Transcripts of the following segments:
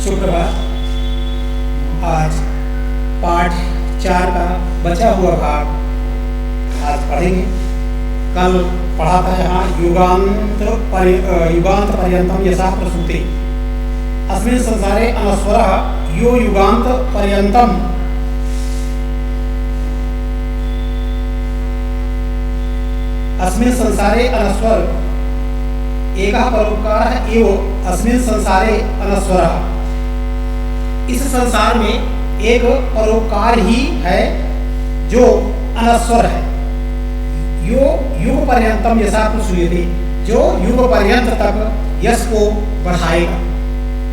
शुक्रवार। आज पाठ 4 का बचा हुआ भाग आज पढ़ेंगे। कल पढ़ा था यहाँ युगांत पर्यंतम यशा प्रसूते अस्मिन् संसारे अनस्वरः यो युगांत पर्यंतम अस्मिन् संसारे अनस्वर एकः परोपकारः एव अस्मिन् संसारे अनस्वरः। इस संसार में एक परोपकार ही है जो अनस्वर है। यो युग पर्यंतम यशा प्रसूयते, जो युग पर्यंत तक यश को बढ़ाएगा।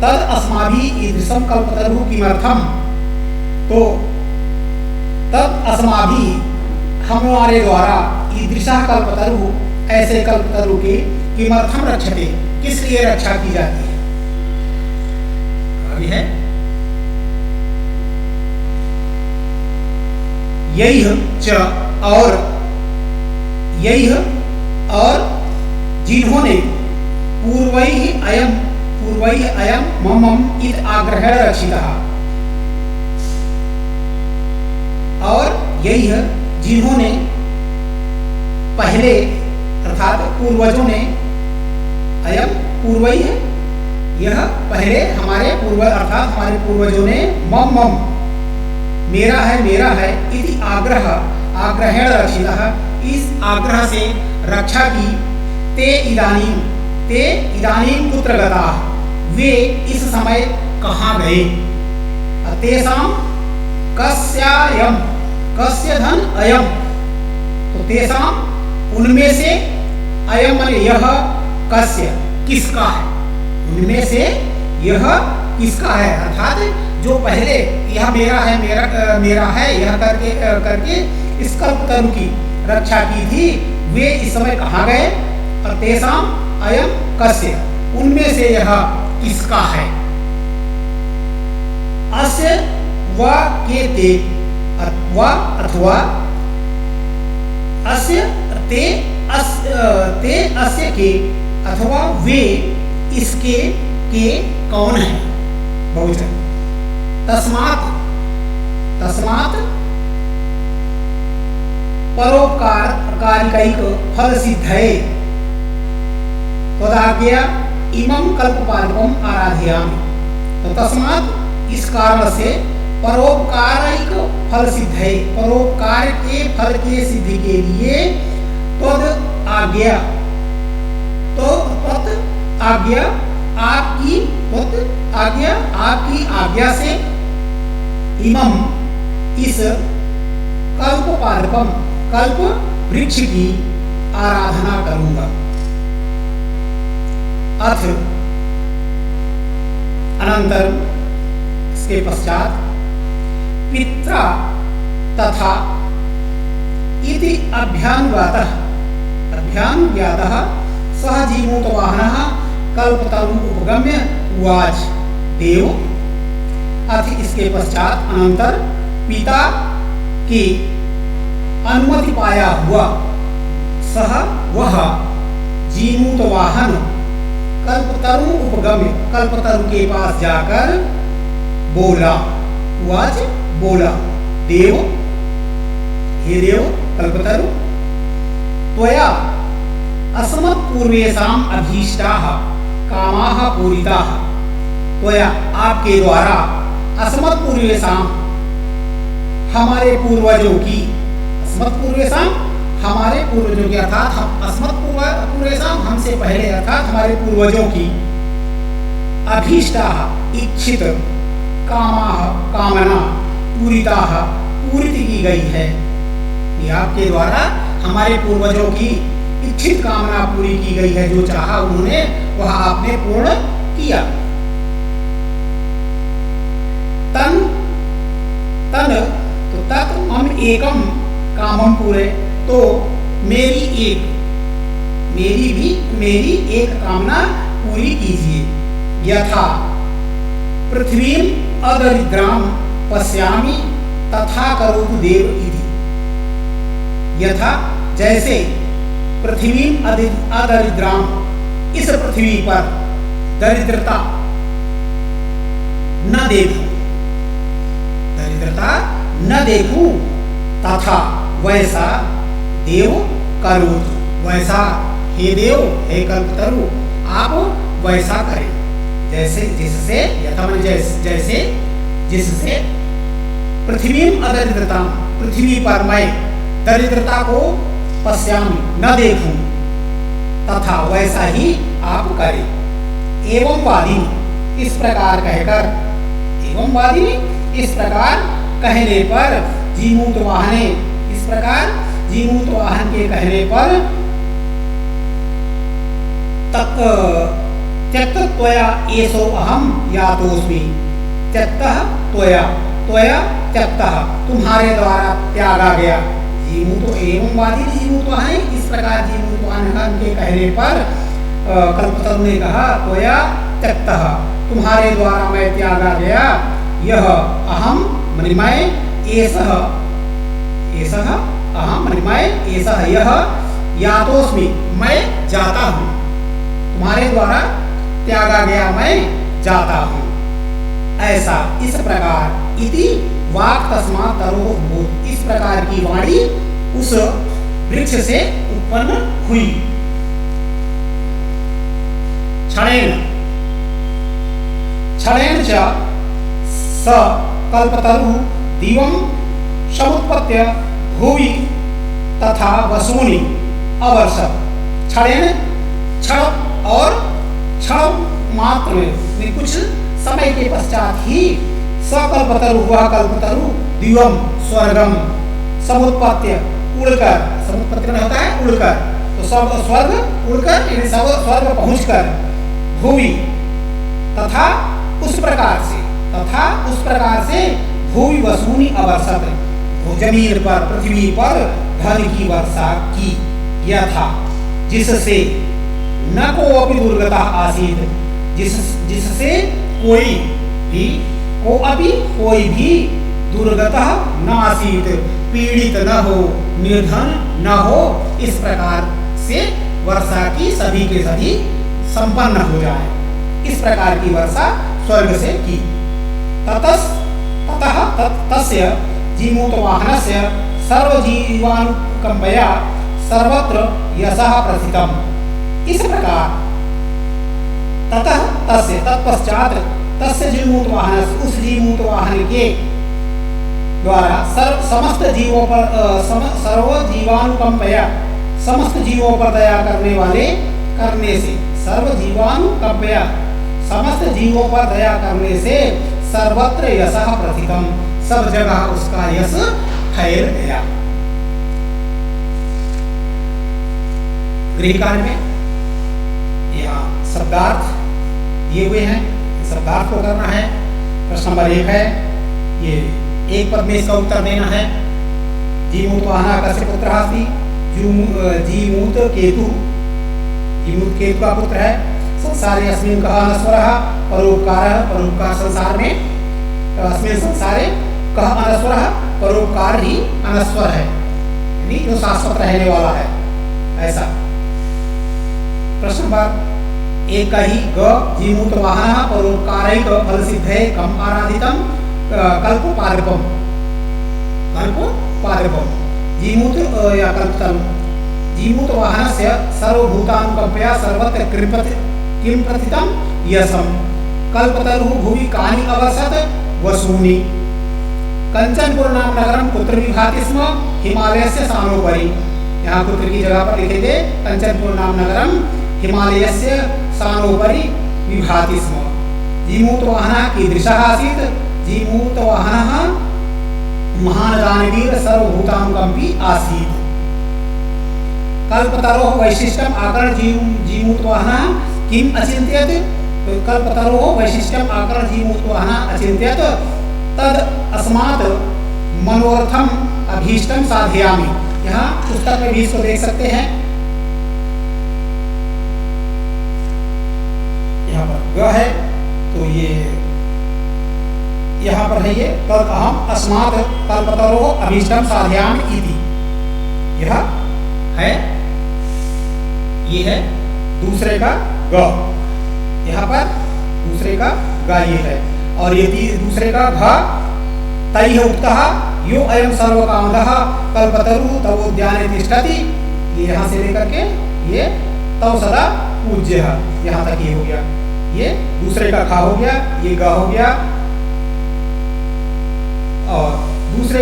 तद अस्माभिः ईदृशं कल्पतरुः किमर्थम, तो तद अस्माभिः हमारे द्वारा ईदृशः कल्पतरुः, ऐसे कल्पतरु की किमर्थम रक्षते, किस लिए रक्षा की जाती है। अभी है यही च और जिन्होंने पूर्वैः अयम मम इत आग्रहेण रक्षितः, और यही जिन्होंने पहले अर्थात पूर्वजों ने, अयम पूर्वई है, यह पहले हमारे पूर्वज अर्थात हमारे पूर्वजों ने मम मेरा है इति आग्रहेण रक्षितः, इस आग्रह से रक्षा की। ते इदानीं कुत्र गताः, वे इस समय कहाँ गए। तेषां कस्यायम, कस्य धन अयम, तो तेषां उनमें से अयम माने यह, कस्य किसका है, उनमें से यह किसका है, अर्थात जो पहले यह मेरा है यह करके इस कल्पतरु की रक्षा की थी, वे इस समय कहाँ गए। और तेषाम अयम कस्य, उनमें से यह किसका है। अस्य व के ते, अथवा अस्य ते अस्य के, अथवा वे इसके के कौन है, बहुवचन। तस्मात् परोपकारकारिकैक फल सिद्धये तदाज्ञया इमं कल्पपादकम् आराधयामि। तो तस्मात् इस कारण से परोपकारिक फल सिद्धये, परोपकार के फल के सिद्धि के लिए तद आज्ञा, तो तद आज्ञा आपकी आज्ञा से इमम इस कल्पपादकम, कल्प वृक्ष की आराधना करूंगा। अथ अनंतर इसके पश्चात पित्रा तथा इति अभ्यानुज्ञातः सह जीमूतवाहनः कल्पतरुं उपगम्य उवाच देव। अथ इसके पश्चात अनंतर पिता की अनुमति पाया हुआ सह वह जीमूतवाहन कल्पतरु उपगम्य, कल्पतरु के पास जाकर बोला, उवाच बोला, देव हे देव कल्पतरु, त्वया अस्मत्पूर्वेषाम् अभीष्टाः कामाः पूरिताः। त्वया आपके द्वारा अस्मत्पूर्वेषाम् हमारे पूर्वजों की, अस्मत्पूर्वेषाम् हमारे पूर्वजों की, अर्थात अस्मत्पूर्वेषाम् हमसे पहले अर्थात हमारे पूर्वजों की, अभीष्टाः इच्छित, कामाः कामना, पूरिताः पूरित की गई है। ये आपके द्वारा हमारे पूर्वजों की इच्छित कामना पूरी की गई है, जो चाहा उन्होंने वह आपने पूर्ण किया। तन तो तत् मम एकम कामम पूरे, तो मेरी एक कामना पूरी कीजिए। यथा पृथ्वीं अदरिद्रां पश्यामि तथा करोतु देव इति। यथा जैसे पृथ्वी अदरिद्राम, इस पृथ्वी पर दरिद्रता न देखूं, दरिद्रता न देखूं, तथा वैसा देव करोतु, वैसा हे देव हे कल्पतरु आप वैसा करें, जैसे जिससे यथामन जैसे जिससे पृथ्वी अदरिद्रता, पृथ्वी पर मैं दरिद्रता को पश्यामि न देखूं, तथा वैसा ही आप करें। एवं वादिनी, इस प्रकार कहकर, एवं वादिनी इस प्रकार कहने पर जीमूत वाहने, इस प्रकार जीमूत वाहन के कहने पर त्यक्त त्वया एसो अहम यातोस्मि, त्यक्तः त्वया, त्वया त्यक्तः तुम्हारे द्वारा त्यागा गया। जीमूत एवं वादिनी जीमूत वाहने, इस प्रकार जीमूत वाहन के कहने पर कल्पतरु ने कहा त्वया त्यक्तः तुम्हारे द्वारा मैं त्यागा गया, यह अहम मणिमय एसह, एसह अहम मणिमय एसह यह यातोस्मि मैं जाता हूँ, तुम्हारे द्वारा त्यागा गया मैं जाता हूँ। ऐसा इस प्रकार इति वाक् तस्मात् तरोः भूत्, इस प्रकार की वाणी उस वृक्ष से उत्पन्न हुई। क्षणेन, क्षणेन च स कल्पतरुः दिवं समुत्पत्य भुवि तथा वसूनि अवर्षत्। क्षणेन, क्षण और क्षण मात्र में कुछ समय के पश्चात ही सकल्पतरु, वह कल्पतरु दिवम स्वर्गम समुत्पत्य उड़कर, समुत्पत्ति में होता है उड़कर, तो सब स्वर्ग उड़कर यानी सब स्वर्ग पहुंचकर भूमि तथा उस प्रकार से, तथा उस प्रकार से भूमि वसूनी अवर्षत, जमीन पर पृथ्वी पर धन की वर्षा की गया था, जिससे न कोऽपि दुर्गता आसीत्, जिससे कोई भी दुर्गतः न आसीत्, पीड़ित न हो, निर्धन न हो, इस प्रकार से वर्षा की सभी के सभी संपन्न हो जाए, इस प्रकार की वर्षा स्वर्ग से की। ततः तस्य जीमूतवाहनस्य सर्वजीवानुकंपया सर्वत्र यशः प्रथितम्, इस प्रकार ततः तस्य तत्पश्चात तस्य जीमूतवाहन, उस जीमूतवाहन के द्वारा समस्त जीवों पर सर्व जीवानुकंपया, समस्त जीवों पर दया करने वाले करने से, सर्व जीवानुकंपया समस्त जीवों पर दया करने से सर्वत्र यशः प्रथितम्, सब जगह उसका यश फैल गया। गृहकाल में यहाँ शब्दार्थ दिए हुए हैं, शब्दार्थ को करना है। प्रश्न नंबर 1 है, ये एक पद में इसका उत्तर देना है। जीमूत वाहना कस्य पुत्र अस्ति, जीमूत केतु, जीमूत केतु का पुत्र है। संसारे अस्मिन् कः अनस्वरः परोपकारः, परोपकार संसार में, अस्मिन् संसारे कः अनस्वरः, परोपकार ही अनस्वर है, यानी जो शाश्वत रहने वाला है, ऐसा। प्रश्न नंबर 1 का ही ग जीमूत वाहनः परोपकारैक फल सिद्धये कम आराधितम् कल्पोपादपम्, कल्पोपादपम् जीमूत या कल्पतरु, जीमूत वाहनस्य सर्वभूतानुकंपया सर्वत्र किं प्रथितं यशम्, कल्पतरुः भुवि कानि अवर्षत वसूनि, कंचनपुर नाम नगरम कुत्र विभाति स्म, हिमालयस्य सानोपरि, यहाँ कुत्र की जगह पर लिखे थे कंचनपुर नाम नगरम हिमालयस्य सानोपरि विभाति स्म। जीमूतवाहनः कीदृशः आसीत्, जीमूतवाहनः महान् दानवीर सर्वभूतानुकंपी आसीत्। कल्पतरोः वैशिष्ट्यम् आकर्ण जीमूतवाहनः किम् अचिन्त्यत्, कल्पतरोः वैशिष्ट्यम् आकर्ण जीमूतवाहनः अचिन्त्यत् तद अस्मात् मनोरथम अभीष्टम साधयामि। यहाँ पुस्तक में भी इसको देख सकते हैं, यहाँ पर ग है तो ये यहाँ पर है ये तद अहम अस्मात् कल्पतरोः अभीष्टम साधयामि इति, यह है, ये है दूसरे का ग, यहाँ पर दूसरे का ग ये है। और ये दूसरे का घ तैः उक्तः यो अयम सर्वकामदः कल्पतरु तवोद्याने तिष्ठति, ये यहाँ से लेकर के ये तव सदा पूज्य, यहाँ तक ये हो गया। ये दूसरे का खा हो गया, ये ग हो गया, और दूसरे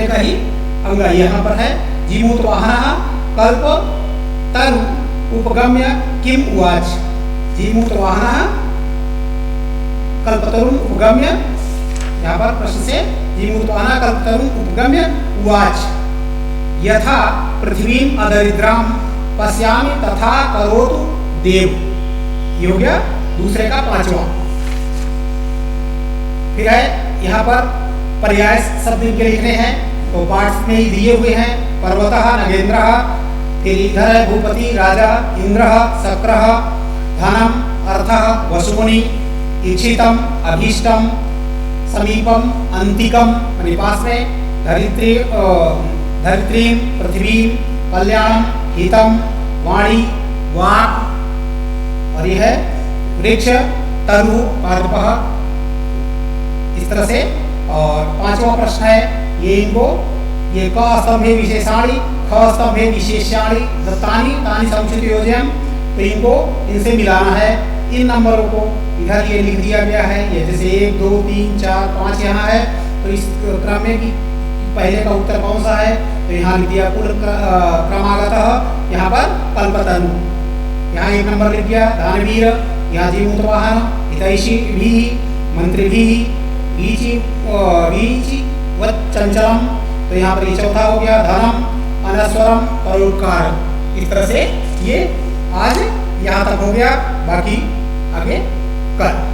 का ही अंग यहाँ पर है। जीमूत वाहनः कल्प तरु उपगम्य किम उवाच। जीमूत वाहनः कल्पतरुं उपगम्य, यहाँ पर प्रश्न से जीमूत वाहनः कल्पतरुं उपगम्य उवाच यथा पृथ्वीं अदरिद्रां पश्यामि तथा करोतु देव। ये हो गया दूसरे का पांचवा। फिर है यहाँ पर पर्याय शब्द इनके लिखने हैं, तो पाठ में ही दिए हुए हैं। पर्वतः नगेंद्रः, फिर इधर है भूपति राजा इंद्रः शक्रः, धनम अर्थः वसुमुनि, इच्छितम अभीष्टम, समीपम अंतिकम माने पास में, धरित्री धरित्रीं पृथ्वीं, कल्याणम हितम, वाणी वाक्, और यह है वृक्ष तरु पादपः, इस तरह से। और पांचवा प्रश्न है ये इनको, ये क स्तंभे विशेषाणि ख स्तंभे विशेष्याणि दत्तानि तानि समुचित योजयम्, तो इनको इनसे मिलाना है। इन नंबरों को इधर ये लिख दिया गया है, ये जैसे 1 2 3 4 5 यहाँ है, तो इस क्रम में कि पहले का उत्तर कौन सा है, तो यहाँ लिख दिया कुल क्रमागतः, यहाँ पर कल्पतरु, यहाँ 1 नंबर लिख दिया। दानवीर, यहाँ जीमूत वाहन, हितैषी भी, मंत्री भी, वीची वच्चंचलम, तो यहाँ पर ये चौथा हो गया। धनम अनस्वरम परोपकार। इस तरह से ये आज यहाँ तक हो गया, बाकी आगे कल।